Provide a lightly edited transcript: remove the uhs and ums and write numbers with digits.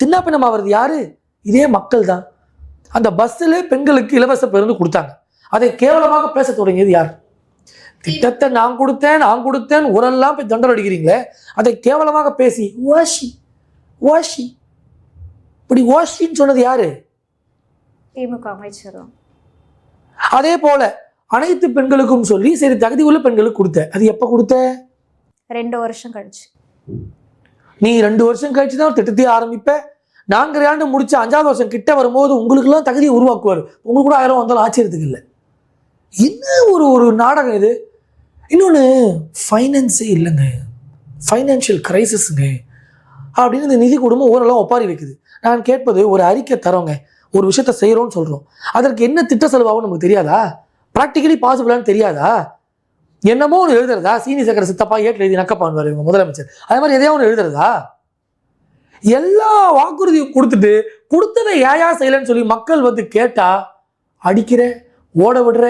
சின்ன ஆகிறது யாரு? இதே மக்கள் தான். அந்த பஸ்ஸில் பெண்களுக்கு இலவச பேருந்து கொடுத்தாங்க. அதை கேவலமாக பேச தொடங்கியது யார்? திட்டத்தை நான் கொடுத்தேன் ஊரெல்லாம் போய் தண்டனை அடிக்கிறீங்களே, அதை கேவலமாக பேசி ஓஷி ஓஷி இப்படி ஓஷின்னு சொன்னது யாரு? திமுக அமைச்சர். அதே போல அனைத்து பெண்களுக்கும் சொல்லி சரி தகுதி உள்ள பெண்களுக்கு கொடுத்த, அது எப்ப கொடுத்த? 2 வருஷம் கழிச்சு. நீ 2 வருஷம் கழிச்சு தான் திட்டத்தையே ஆரம்பிப்ப. 4 ஆண்டு முடிச்ச 5வது வருஷம் கிட்ட வரும்போது உங்களுக்கு எல்லாம் தகுதியை உருவாக்குவார். உங்களுக்கு கூட 1000 வந்தாலும் ஆச்சரியத்துக்கு இல்லை. என்ன ஒரு நாடகம் இது. இன்னொன்று, ஃபைனான்ஸே இல்லைங்க, ஃபைனான்சியல் கிரைசிஸுங்க அப்படின்னு இந்த நிதி குடும்பம் ஓரெல்லாம் ஒப்பாரி வைக்குது. நான் கேட்பது, ஒரு அறிக்கை தரோங்க, ஒரு விஷயத்த செய்கிறோன்னு சொல்கிறோம், அதற்கு என்ன திட்ட செலவாகும் நமக்கு தெரியாதா? ப்ராக்டிக்கலி பாசிபிளான்னு தெரியாதா? என்னமோ ஒன்று எழுதுறதா? சீனி சக்கர சித்தப்பா ஏட்டில் எழுதி நக்கப்பான்வார் இவங்க முதலமைச்சர், அதே மாதிரி எதையோ ஒன்று எழுதுறதா? எல்லா வாக்குறுதியும் கொடுத்ததை ஏயா செய்யலன்னு சொல்லி மக்கள் வந்து கேட்டா அடிக்கிற, ஓட விடுற,